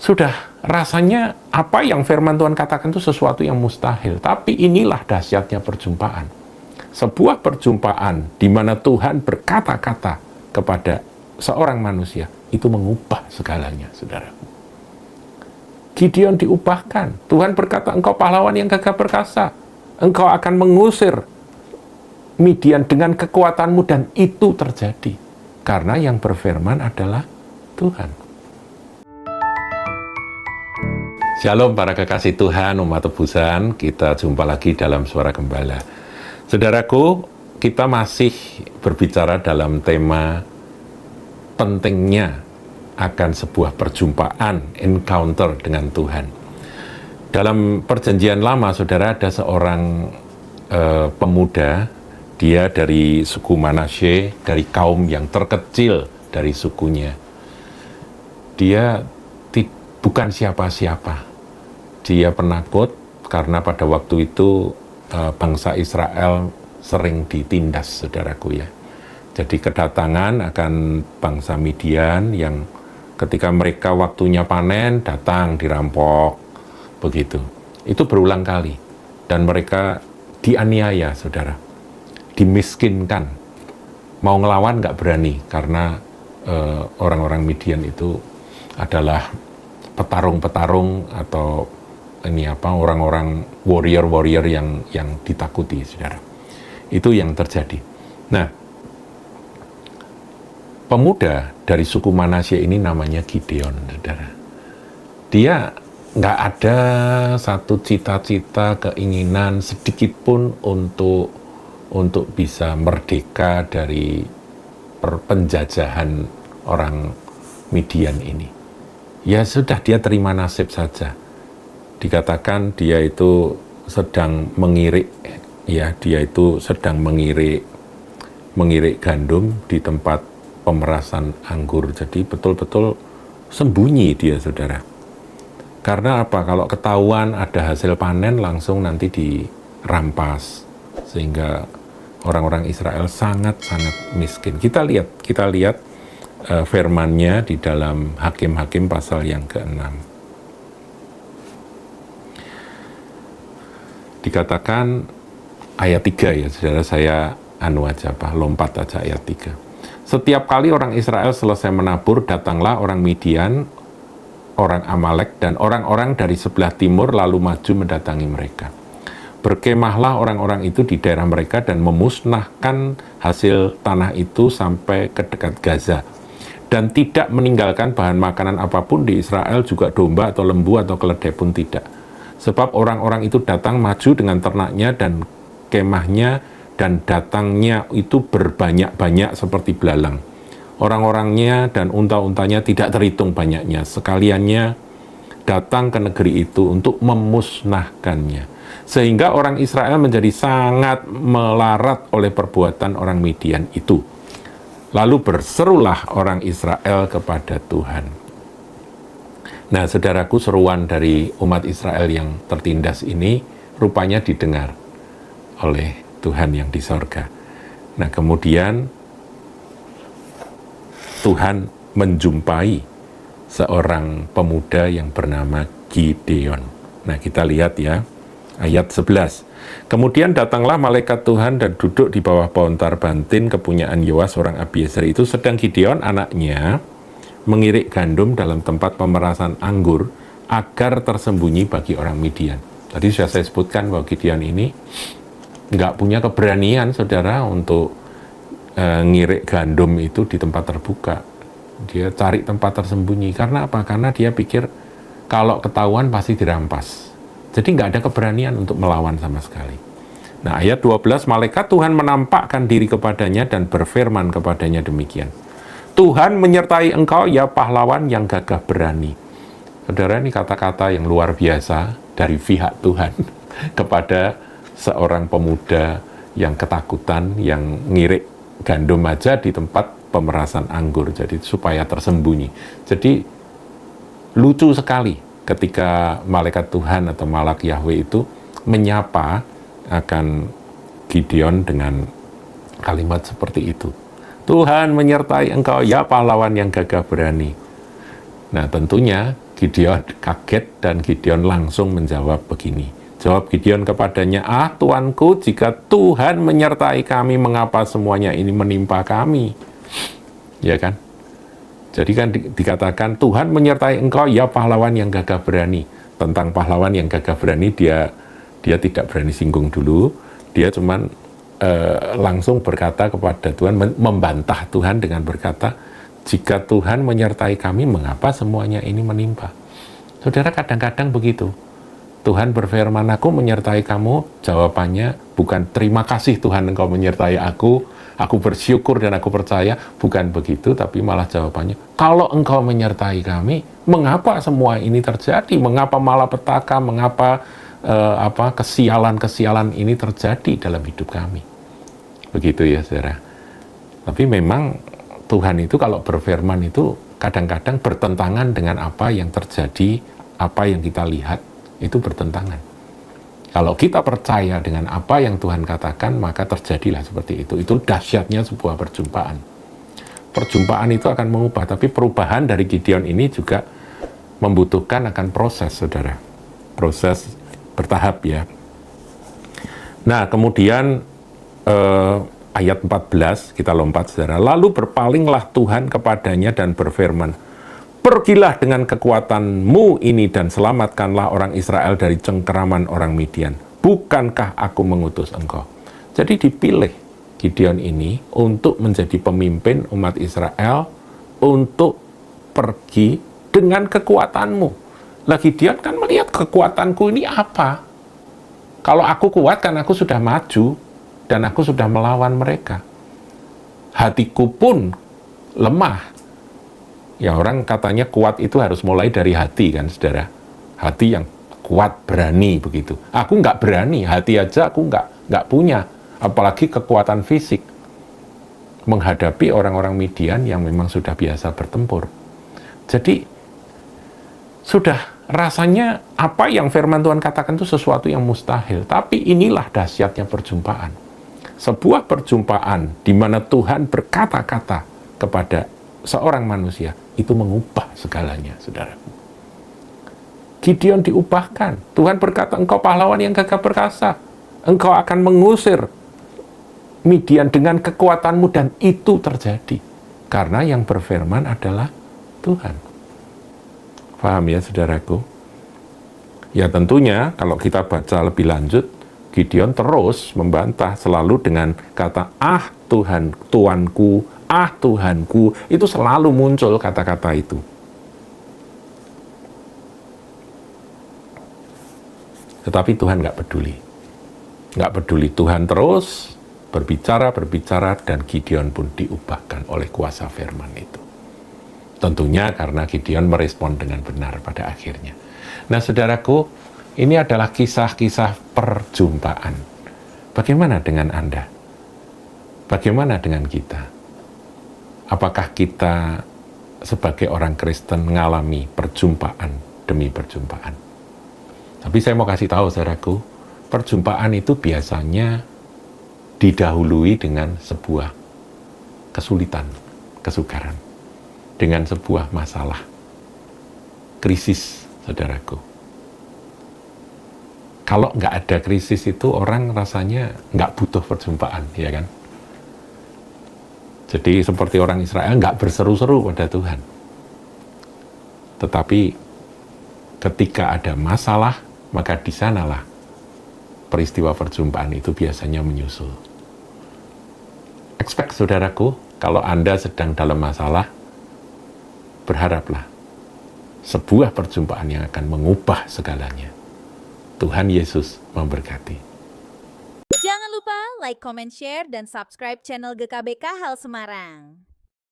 sudah rasanya apa yang firman Tuhan katakan itu sesuatu yang mustahil. Tapi inilah dahsyatnya perjumpaan. Sebuah perjumpaan di mana Tuhan berkata-kata kepada seorang manusia, itu mengubah segalanya, saudaraku. Gideon diubahkan. Tuhan berkata, engkau pahlawan yang gagah perkasa. Engkau akan mengusir Midian dengan kekuatanmu, dan itu terjadi. Karena yang berfirman adalah Tuhan. Shalom para kekasih Tuhan, umat tebusan. Kita jumpa lagi dalam Suara Gembala. Saudaraku, kita masih berbicara dalam tema pentingnya akan sebuah perjumpaan, encounter dengan Tuhan. Dalam perjanjian lama, saudara, ada seorang pemuda, dia dari suku Manasye, dari kaum yang terkecil dari sukunya. Dia bukan siapa-siapa. Dia penakut karena pada waktu itu bangsa Israel sering ditindas, saudaraku ya. Jadi kedatangan akan bangsa Midian yang ketika mereka waktunya panen, datang dirampok, begitu. Itu berulang kali. Dan mereka dianiaya, saudara. Dimiskinkan. Mau ngelawan nggak berani, karena orang-orang Midian itu adalah petarung-petarung atau orang-orang warrior-warrior yang ditakuti, saudara. Itu yang terjadi. Nah, pemuda dari suku Manasye ini namanya Gideon, saudara. Dia nggak ada satu cita-cita, keinginan sedikit pun untuk bisa merdeka dari penjajahan orang Midian ini. Ya sudah, dia terima nasib saja. Dikatakan dia itu sedang mengirik gandum di tempat pemerasan anggur. Jadi betul-betul sembunyi dia, saudara. Karena apa? Kalau ketahuan ada hasil panen, langsung nanti dirampas. Sehingga orang-orang Israel sangat-sangat miskin. Kita lihat firman-Nya di dalam Hakim-Hakim pasal yang ke-6. Dikatakan ayat 3 ya, saudara, saya lompat aja ayat 3. Setiap kali orang Israel selesai menabur, datanglah orang Midian, orang Amalek, dan orang-orang dari sebelah timur lalu maju mendatangi mereka. Berkemahlah orang-orang itu di daerah mereka dan memusnahkan hasil tanah itu sampai ke dekat Gaza. Dan tidak meninggalkan bahan makanan apapun di Israel, juga domba atau lembu atau keledai pun tidak. Sebab orang-orang itu datang maju dengan ternaknya dan kemahnya, dan datangnya itu berbanyak-banyak seperti belalang. Orang-orangnya dan unta-untanya tidak terhitung banyaknya. Sekaliannya datang ke negeri itu untuk memusnahkannya. Sehingga orang Israel menjadi sangat melarat oleh perbuatan orang Midian itu. Lalu berserulah orang Israel kepada Tuhan. Nah, saudaraku, seruan dari umat Israel yang tertindas ini rupanya didengar oleh Tuhan yang di sorga. Nah, kemudian Tuhan menjumpai seorang pemuda yang bernama Gideon. Nah, kita lihat ya, ayat 11. Kemudian datanglah malaikat Tuhan dan duduk di bawah pohon tarbantin kepunyaan Yoas orang Abiezer itu, sedang Gideon anaknya mengirik gandum dalam tempat pemerasan anggur agar tersembunyi bagi orang Midian. Tadi sudah saya sebutkan bahwa Gideon ini nggak punya keberanian, saudara, untuk ngirik gandum itu di tempat terbuka. Dia cari tempat tersembunyi. Karena apa? Karena dia pikir kalau ketahuan pasti dirampas. Jadi nggak ada keberanian untuk melawan sama sekali. Nah, ayat 12, malaikat Tuhan menampakkan diri kepadanya dan berfirman kepadanya demikian. Tuhan menyertai engkau, ya pahlawan yang gagah berani. Saudara, ini kata-kata yang luar biasa dari pihak Tuhan kepada seorang pemuda yang ketakutan, yang ngirik gandum aja di tempat pemerasan anggur, jadi supaya tersembunyi. Jadi lucu sekali ketika malaikat Tuhan atau malak Yahweh itu menyapa akan Gideon dengan kalimat seperti itu. Tuhan menyertai engkau, ya pahlawan yang gagah berani. Nah, tentunya Gideon kaget dan Gideon langsung menjawab begini. Jawab Gideon kepadanya, "Ah Tuanku, jika Tuhan menyertai kami, mengapa semuanya ini menimpa kami?" Ya kan? Jadi kan dikatakan Tuhan menyertai engkau, ya pahlawan yang gagah berani. Tentang pahlawan yang gagah berani dia tidak berani singgung dulu. Dia cuman langsung berkata kepada Tuhan, membantah Tuhan dengan berkata, "Jika Tuhan menyertai kami, mengapa semuanya ini menimpa?" Saudara, kadang-kadang begitu. Tuhan berfirman, "Aku menyertai kamu." Jawabannya bukan "Terima kasih Tuhan engkau menyertai aku bersyukur dan aku percaya." Bukan begitu, tapi malah jawabannya, "Kalau engkau menyertai kami, mengapa semua ini terjadi? Mengapa malapetaka, mengapa kesialan-kesialan ini terjadi dalam hidup kami?" Begitu ya, saudara. Tapi memang Tuhan itu kalau berfirman itu kadang-kadang bertentangan dengan apa yang terjadi, apa yang kita lihat, itu bertentangan. Kalau kita percaya dengan apa yang Tuhan katakan, maka terjadilah seperti itu. Itu dahsyatnya sebuah perjumpaan. Perjumpaan itu akan mengubah, tapi perubahan dari Gideon ini juga membutuhkan akan proses, saudara. Proses bertahap ya. Nah, kemudian ayat 14, kita lompat, saudara. Lalu berpalinglah Tuhan kepadanya dan berfirman, "Pergilah dengan kekuatanmu ini dan selamatkanlah orang Israel dari cengkeraman orang Midian. Bukankah aku mengutus engkau?" Jadi dipilih Gideon ini untuk menjadi pemimpin umat Israel, untuk pergi dengan kekuatanmu. Lah Gideon kan melihat kekuatanku ini apa? Kalau aku kuat kan aku sudah maju dan aku sudah melawan mereka. Hatiku pun lemah. Ya orang katanya kuat itu harus mulai dari hati kan, saudara. Hati yang kuat, berani begitu. Aku nggak berani, hati aja aku nggak punya. Apalagi kekuatan fisik. Menghadapi orang-orang Midian yang memang sudah biasa bertempur. Jadi, sudah rasanya apa yang firman Tuhan katakan itu sesuatu yang mustahil. Tapi inilah dahsyatnya perjumpaan. Sebuah perjumpaan di mana Tuhan berkata-kata kepada seorang manusia, itu mengubah segalanya, saudaraku. Gideon diubahkan. Tuhan berkata, "Engkau pahlawan yang gagah perkasa. Engkau akan mengusir Midian dengan kekuatanmu," dan itu terjadi. Karena yang berfirman adalah Tuhan. Paham ya, saudaraku? Ya tentunya, kalau kita baca lebih lanjut, Gideon terus membantah selalu dengan kata, "Ah Tuhan, Tuanku, ah Tuhanku." Itu selalu muncul kata-kata itu. Tetapi Tuhan nggak peduli. Nggak peduli. Tuhan terus berbicara, dan Gideon pun diubahkan oleh kuasa firman itu. Tentunya karena Gideon merespon dengan benar pada akhirnya. Nah, saudaraku, ini adalah kisah-kisah perjumpaan. Bagaimana dengan Anda? Bagaimana dengan kita? Apakah kita sebagai orang Kristen mengalami perjumpaan demi perjumpaan? Tapi saya mau kasih tahu, saudaraku, perjumpaan itu biasanya didahului dengan sebuah kesulitan, kesukaran, dengan sebuah masalah, krisis, saudaraku. Kalau nggak ada krisis itu orang rasanya nggak butuh perjumpaan, ya kan? Jadi seperti orang Israel nggak berseru-seru pada Tuhan. Tetapi ketika ada masalah, maka di sanalah peristiwa perjumpaan itu biasanya menyusul. Expect, saudaraku, kalau Anda sedang dalam masalah, berharaplah sebuah perjumpaan yang akan mengubah segalanya. Tuhan Yesus memberkati. Jangan lupa like, comment, share, dan subscribe channel GKBK Hal Semarang.